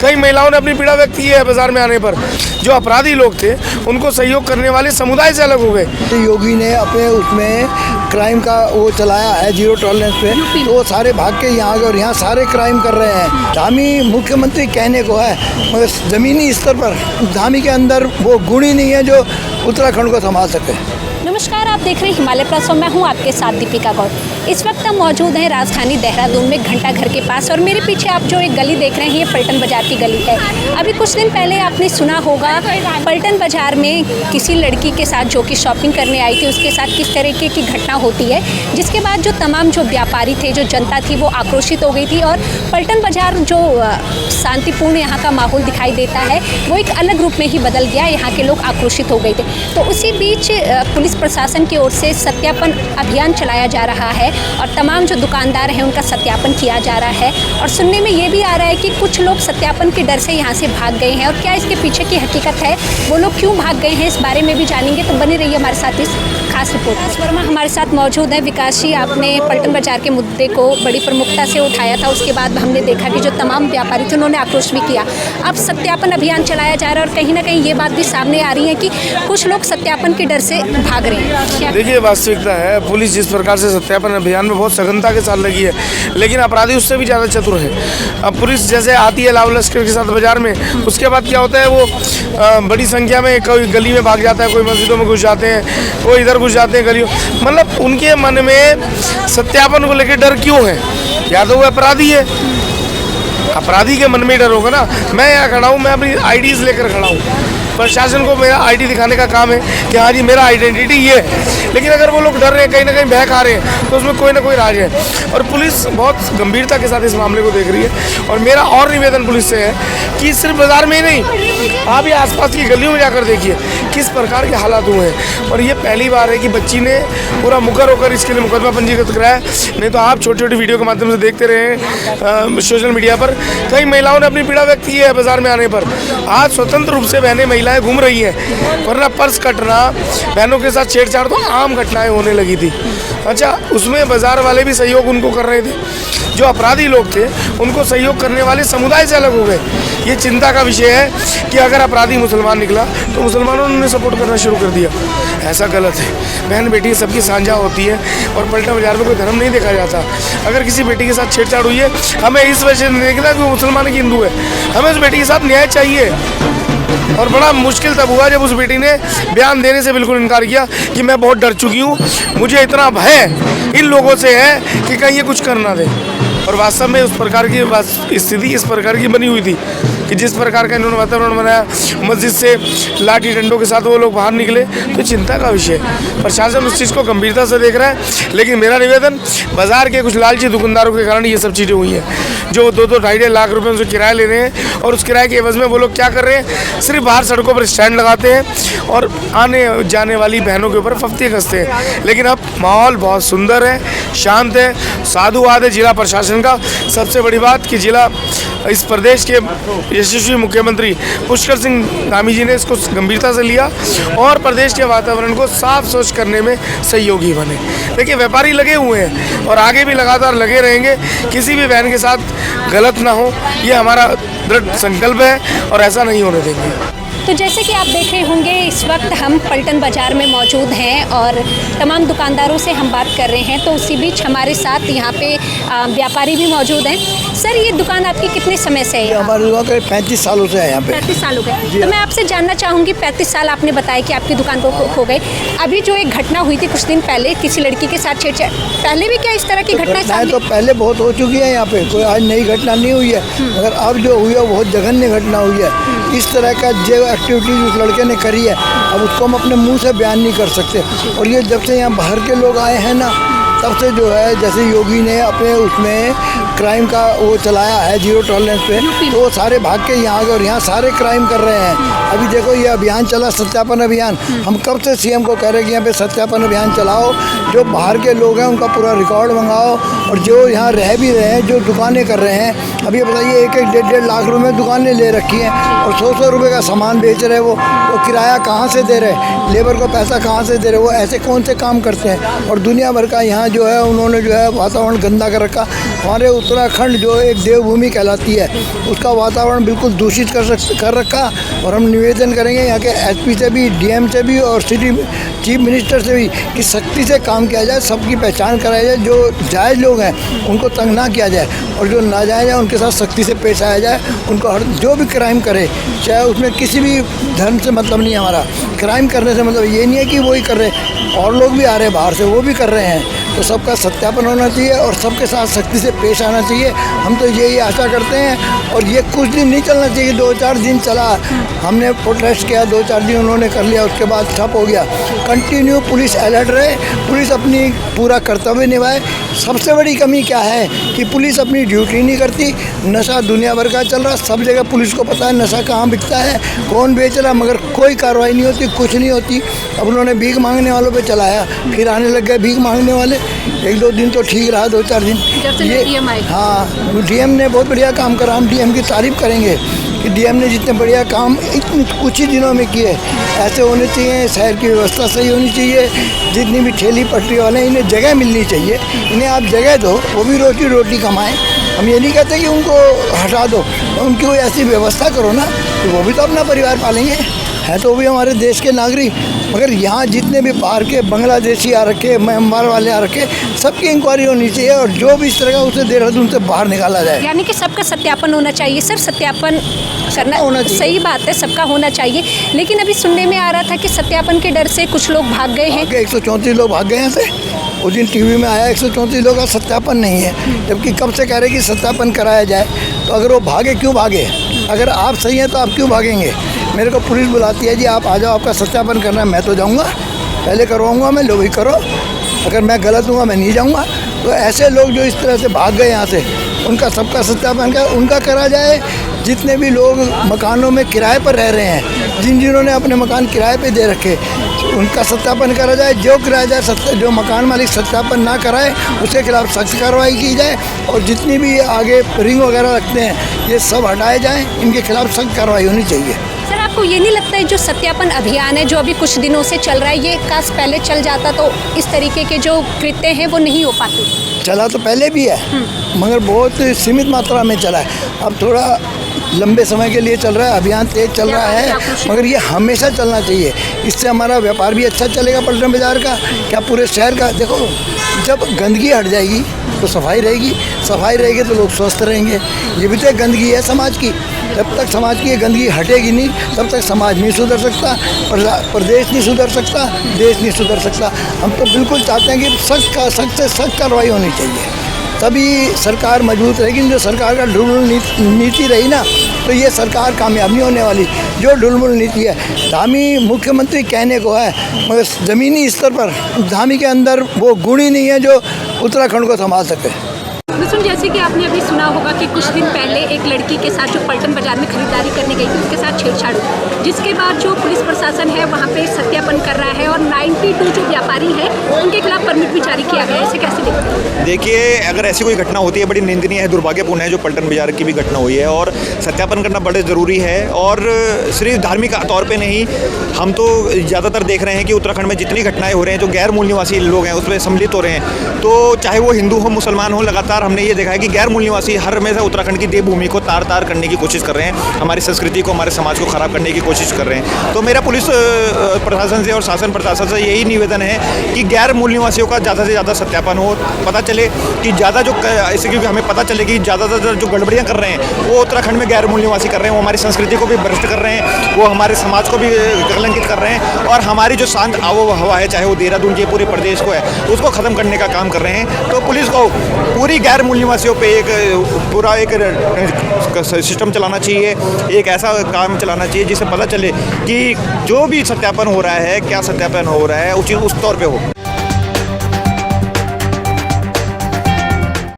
कई महिलाओं ने अपनी पीड़ा व्यक्त की है बाजार में आने पर। जो अपराधी लोग थे उनको सहयोग करने वाले समुदाय से अलग हो गए। योगी ने अपने उसमें क्राइम का वो चलाया है जीरो टॉलरेंस पे, तो वो सारे भाग के यहाँ आ गए और यहाँ सारे क्राइम कर रहे हैं। धामी मुख्यमंत्री कहने को है मगर ज़मीनी स्तर पर धामी के अंदर वो गुण ही नहीं है जो उत्तराखंड को संभाल सके। नमस्कार, आप देख रहे हैं हिमालय प्लस और मैं हूं आपके साथ दीपिका गौड़। इस वक्त हम मौजूद हैं राजधानी देहरादून में घंटा घर के पास और मेरे पीछे आप जो एक गली देख रहे हैं ये पलटन बाजार की गली है। अभी कुछ दिन पहले आपने सुना होगा पलटन बाजार में किसी लड़की के साथ जो कि शॉपिंग करने आई थी उसके साथ किस तरीके की घटना होती है, जिसके बाद जो तमाम जो व्यापारी थे, जो जनता थी वो आक्रोशित हो गई थी और पलटन बाजार जो शांतिपूर्ण यहाँ का माहौल दिखाई देता है वो एक अलग रूप में ही बदल गया। यहाँ के लोग आक्रोशित हो गए थे। तो उसी बीच पुलिस प्रशासन की ओर से सत्यापन अभियान चलाया जा रहा है और तमाम जो दुकानदार हैं उनका सत्यापन किया जा रहा है। और सुनने में ये भी आ रहा है कि कुछ लोग सत्यापन के डर से यहाँ से भाग गए हैं और क्या इसके पीछे की हकीकत है, वो लोग क्यों भाग गए हैं, इस बारे में भी जानेंगे। तो बने रहिए हमारे साथ इस खास रिपोर्ट। विकास वर्मा हमारे साथ मौजूद है। विकास जी, आपने पलटन बाजार के मुद्दे को बड़ी प्रमुखता से उठाया था, उसके बाद हमने देखा कि जो तमाम व्यापारी थे उन्होंने आक्रोश भी किया। अब सत्यापन अभियान चलाया जा रहा है और कहीं ना कहीं ये बात भी सामने आ रही है कि कुछ लोग सत्यापन के डर से भाग रहे हैं। देखिए, वास्तविकता है पुलिस जिस प्रकार से सत्यापन अभियान में बहुत सघनता के साथ लगी है, लेकिन अपराधी उससे भी ज़्यादा चतुर है। अब पुलिस जैसे आती है लाव लश्कर के साथ बाजार में, उसके बाद क्या होता है वो बड़ी संख्या में कोई गली में भाग जाता है, कोई मस्जिदों में घुस जाते हैं, कोई इधर घुस जाते हैं गलियों। मतलब उनके मन में सत्यापन को लेकर डर क्यों है? या तो वो अपराधी है, अपराधी के मन में डर होगा ना। मैं यहाँ खड़ा हूँ, मैं अपनी आईडीज़ लेकर खड़ा हूँ, प्रशासन को मेरा आईडी दिखाने का काम है कि हाँ जी मेरा आइडेंटिटी ये है। लेकिन अगर वो लोग डर रहे हैं, कहीं ना कहीं बह खा रहे हैं, तो उसमें कोई ना कोई राज है। और पुलिस बहुत गंभीरता के साथ इस मामले को देख रही है। और मेरा और निवेदन पुलिस से है कि सिर्फ बाजार में ही नहीं, आप ये आसपास की गलियों में जाकर देखिए किस प्रकार के हालात हुए हैं। और ये पहली बार है कि बच्ची ने पूरा मुखर होकर इसके लिए मुकदमा पंजीकृत कराया। नहीं तो आप छोटी छोटी वीडियो के माध्यम से देखते रहे सोशल मीडिया पर, कई महिलाओं ने अपनी पीड़ा व्यक्त की है बाजार में आने पर। आज स्वतंत्र रूप से बहनें महिलाएं घूम रही हैं, वरना पर्स कटना, बहनों के साथ छेड़छाड़ तो आम घटनाएं होने लगी थी। अच्छा, उसमें बाजार वाले भी सहयोग उनको कर रहे थे। जो अपराधी लोग थे उनको सहयोग करने वाले समुदाय से अलग हो गए। ये चिंता का विषय है कि अगर अपराधी मुसलमान निकला तो मुसलमानों ने सपोर्ट करना शुरू कर दिया। ऐसा गलत है। बहन बेटी सबकी साझा होती है और पलटन बाजार में कोई धर्म नहीं देखा जाता। अगर किसी बेटी के साथ छेड़छाड़ हुई है, हमें इस वजह से नहीं देखना कि वो मुसलमान की हिंदू है, हमें उस बेटी के साथ न्याय चाहिए। और बड़ा मुश्किल तब हुआ जब उस बेटी ने बयान देने से बिल्कुल इनकार किया कि मैं बहुत डर चुकी हूँ, मुझे इतना भय इन लोगों से है कि कहीं ये कुछ कर ना दे। और वास्तव में उस प्रकार की स्थिति इस प्रकार की बनी हुई थी कि जिस प्रकार का इन्होंने वातावरण बनाया, मस्जिद से लाठी डंडों के साथ वो लोग बाहर निकले, तो चिंता का विषय। प्रशासन उस चीज़ को गंभीरता से देख रहा है। लेकिन मेरा निवेदन, बाजार के कुछ लालची दुकानदारों के कारण ये सब चीज़ें हुई हैं, जो 2-2 ढाई लाख रुपए उनसे किराया ले रहे हैं। और उस किराए के एवज में वो लोग क्या कर रहे हैं, सिर्फ बाहर सड़कों पर स्टैंड लगाते हैं और आने जाने वाली बहनों के ऊपर फफ्ती कसते हैं। लेकिन अब माहौल बहुत सुंदर है, शांत है, साधुवाद है जिला प्रशासन का। सबसे बड़ी बात कि जिला इस प्रदेश के यशस्वी मुख्यमंत्री पुष्कर सिंह धामी जी ने इसको गंभीरता से लिया और प्रदेश के वातावरण को साफ स्वच्छ करने में सहयोगी बने। देखिए, व्यापारी लगे हुए हैं और आगे भी लगातार लगे रहेंगे। किसी भी बहन के साथ गलत ना हो, ये हमारा दृढ़ संकल्प है और ऐसा नहीं होने देंगे। तो जैसे कि आप देख रहे होंगे, इस वक्त हम पलटन बाजार में मौजूद हैं और तमाम दुकानदारों से हम बात कर रहे हैं। तो उसी बीच हमारे साथ यहाँ पे व्यापारी भी मौजूद हैं। सर, ये दुकान आपकी कितने समय से है? हमारी दुकान 35 सालों से है यहाँ पे। 35 साल हो गए। तो मैं आपसे जानना चाहूँगी, 35 साल आपने बताया कि आपकी दुकान को खो गए। अभी जो एक घटना हुई थी कुछ दिन पहले किसी लड़की के साथ छेड़छाड़, पहले भी क्या इस तरह की घटनाएं तो पहले बहुत हो चुकी है यहाँ पे, कोई आज नई घटना नहीं हुई है। मगर अब जो हुई है बहुत जघन्य घटना हुई है। इस तरह का जो एक्टिविटी उस लड़के ने करी है, अब उसको हम अपने मुंह से बयान नहीं कर सकते। और ये जब से यहाँ बाहर के लोग आए हैं ना, तब से जो है जैसे योगी ने अपने उसमें क्राइम का वो चलाया है जीरो टॉलरेंस पे, तो वो सारे भाग के यहाँ आ गए और यहाँ सारे क्राइम कर रहे हैं। अभी देखो ये अभियान चला, सत्यापन अभियान। हम कब से सीएम को कह रहे हैं कि यहाँ पे सत्यापन अभियान चलाओ, जो बाहर के लोग हैं उनका पूरा रिकॉर्ड मंगाओ और जो यहाँ रह भी रहे हैं, जो दुकानें कर रहे हैं। अभी बताइए 1-1 लाख रुपए में दुकानें ले रखी हैं और 100 रुपये का सामान बेच रहे हैं। वो किराया कहाँ से दे रहे, लेबर को पैसा कहाँ से दे रहे, वो ऐसे कौन से काम करते हैं। और दुनिया भर का यहाँ जो है उन्होंने जो है वातावरण गंदा कर रखा। हमारे उत्तराखंड जो एक देवभूमि कहलाती है, उसका वातावरण बिल्कुल दूषित कर रखा। और हम निवेदन करेंगे यहाँ के एसपी से भी, डीएम से भी और सिटी चीफ मिनिस्टर से भी कि सख्ती से काम किया जाए, सबकी पहचान कराई जाए। जो जायज़ लोग हैं उनको तंग ना किया जाए और जो नाजायज़ है उनके साथ सख्ती से पेश आया जाए। उनको हर जो भी क्राइम करे, चाहे उसमें किसी भी धर्म से मतलब नहीं है हमारा। क्राइम करने से मतलब ये नहीं है कि वही कर रहे, और लोग भी आ रहे हैं बाहर से, वो भी कर रहे हैं। तो सबका सत्यापन होना चाहिए और सबके साथ सख्ती से पेश आना चाहिए। हम तो यही आशा करते हैं। और ये कुछ दिन नहीं चलना चाहिए, 2-4 दिन चला, हमने प्रोटेस्ट किया, 2-4 दिन उन्होंने कर लिया, उसके बाद ठप हो गया। कंटिन्यू पुलिस अलर्ट रहे, पुलिस अपनी पूरा कर्तव्य निभाए। सबसे बड़ी कमी क्या है कि पुलिस अपनी ड्यूटी नहीं करती। नशा दुनिया भर का चल रहा, सब जगह पुलिस को पता है नशा कहाँ बिकता है, कौन बेच रहा, मगर कोई कार्रवाई नहीं होती, कुछ नहीं होती। अब उन्होंने भीख मांगने वालों पे चलाया, फिर आने लग गए भीख मांगने वाले। 1-2 दिन तो ठीक रहा, 2-4 दिन ये, हाँ, डीएम ने बहुत बढ़िया काम करा। हम डीएम की तारीफ़ करेंगे कि डीएम ने जितने बढ़िया काम इतने कुछ ही दिनों में किए। ऐसे होने चाहिए, शहर की व्यवस्था सही होनी चाहिए। जितनी भी ठेली पटरी वाले हैं, इन्हें जगह मिलनी चाहिए। इन्हें आप जगह दो, वो भी रोटी कमाएं। हम ये नहीं कहते कि उनको हटा दो, उनकी कोई ऐसी व्यवस्था करो ना, तो वो भी तो अपना परिवार पालेंगे, है तो भी हमारे देश के नागरिक। मगर यहाँ जितने भी बाहर के बांग्लादेशी आ रखे, म्यांमार वाले आ रखे, सबकी इंक्वायरी होनी चाहिए और जो भी इस तरह का उसे देहरादून से बाहर निकाला जाए। यानी कि सबका सत्यापन होना चाहिए सर, सत्यापन करना होना चाहिए। सही बात है, सबका होना चाहिए। लेकिन अभी सुनने में आ रहा था कि सत्यापन के डर से कुछ लोग भाग गए हैं। 134 लोग भाग गए हैं से, उस दिन टीवी में आया 134 लोगों का सत्यापन नहीं है, जबकि कब से कह रहे कि सत्यापन कराया जाए। तो अगर वो भागे, क्यों भागे? अगर आप सही हैं तो आप क्यों भागेंगे? मेरे को पुलिस बुलाती है, जी आप आ जाओ, आपका सत्यापन करना है। मैं तो जाऊंगा, पहले करवाऊंगा मैं, लो भाई करो। अगर मैं गलत हूँ मैं नहीं जाऊंगा। तो ऐसे लोग जो इस तरह से भाग गए यहाँ से, उनका सबका सत्यापन उनका करा जाए। जितने भी लोग मकानों में किराए पर रह रहे हैं, जिन्होंने अपने मकान किराए पे दे रखे, उनका सत्यापन करा जाए। जो किराएदार जो मकान मालिक सत्यापन ना कराए, उसके खिलाफ सख्त कार्रवाई की जाए। और जितनी भी आगे रिंग वगैरह रखते हैं, ये सब हटाए जाएँ, इनके खिलाफ सख्त कार्रवाई होनी चाहिए। सर, आपको ये नहीं लगता है जो सत्यापन अभियान है जो अभी कुछ दिनों से चल रहा है, ये काश पहले चल जाता तो इस तरीके के जो कृत्य हैं वो नहीं हो पाते? चला तो पहले भी है, मगर बहुत सीमित मात्रा में चला है। अब थोड़ा लंबे समय के लिए चल रहा है, अभियान तेज चल रहा है, मगर ये हमेशा चलना चाहिए। इससे हमारा व्यापार भी अच्छा चलेगा, पलटन बाज़ार का क्या पूरे शहर का। देखो, जब गंदगी हट जाएगी तो सफाई रहेगी, सफाई रहेगी तो लोग स्वस्थ रहेंगे। ये भी तो गंदगी है समाज की। जब तक समाज की ये गंदगी हटेगी नहीं, तब तक समाज नहीं सुधर सकता, प्रदेश नहीं सुधर सकता, देश नहीं सुधर सकता। हम तो बिल्कुल चाहते हैं कि सख्त से सख्त कार्रवाई होनी चाहिए, तभी सरकार मजबूत रहेगी। जो सरकार का ढुलमुल नीति रही ना, तो ये सरकार कामयाब नहीं होने वाली। जो ढुलमुल नीति है, धामी मुख्यमंत्री कहने को है, मगर ज़मीनी स्तर पर धामी के अंदर वो गुण ही नहीं है जो उत्तराखंड को संभाल सके। मिथुन, जैसे कि आपने अभी सुना होगा कि कुछ दिन पहले एक लड़की के साथ जो पलटन बाजार में खरीदारी करने गई थी, उसके साथ छेड़छाड़ हुई, जिसके बाद जो पुलिस प्रशासन है वहाँ पे सत्यापन कर रहा है और 92 जो व्यापारी हैं उनके खिलाफ परमिट भी जारी किया गया है। इसे कैसे देखते हैं? देखिए, अगर ऐसी कोई घटना होती है, बड़ी निंदनीय है, दुर्भाग्यपूर्ण है जो पलटन बाजार की भी घटना हुई है। और सत्यापन करना बड़े ज़रूरी है। और सिर्फ धार्मिक तौर पर नहीं, हम तो ज़्यादातर देख रहे हैं कि उत्तराखंड में जितनी घटनाएँ हो रही हैं, जो गैर मूल निवासी लोग हैं उसमें सम्मिलित हो रहे हैं। तो चाहे वो हिंदू हो, मुसलमान हो, लगातार हमने ये देखा है कि गैर मूल निवासी हर हमेशा उत्तराखंड की देवभूमि को तार तार करने की कोशिश कर रहे हैं, हमारी संस्कृति को, हमारे समाज को खराब करने की कोशिश कर रहे हैं। तो मेरा पुलिस प्रशासन से और शासन प्रशासन से यही निवेदन है कि गैर मूल निवासियों का ज़्यादा से ज़्यादा सत्यापन हो, पता चले कि ज़्यादा जो ऐसे, क्योंकि हमें पता चले कि ज़्यादातर जो गड़बड़ियाँ कर रहे हैं वो उत्तराखंड में गैर मूल निवासी कर रहे हैं। वो हमारी संस्कृति को भी भ्रष्ट कर रहे हैं, वो हमारे समाज को भी कलंकित कर रहे हैं, और हमारी जो शांत आबो हवा है, चाहे वो देहरादून के पूरे प्रदेश को है, उसको ख़त्म करने का काम कर रहे हैं। तो पुलिस को पूरी गैर मूल निवासियों पर पूरा एक सिस्टम चलाना चाहिए, एक ऐसा काम चलाना चाहिए जिससे पता चले कि जो भी सत्यापन हो रहा है, क्या सत्यापन हो रहा है, उचित उस तौर पे हो।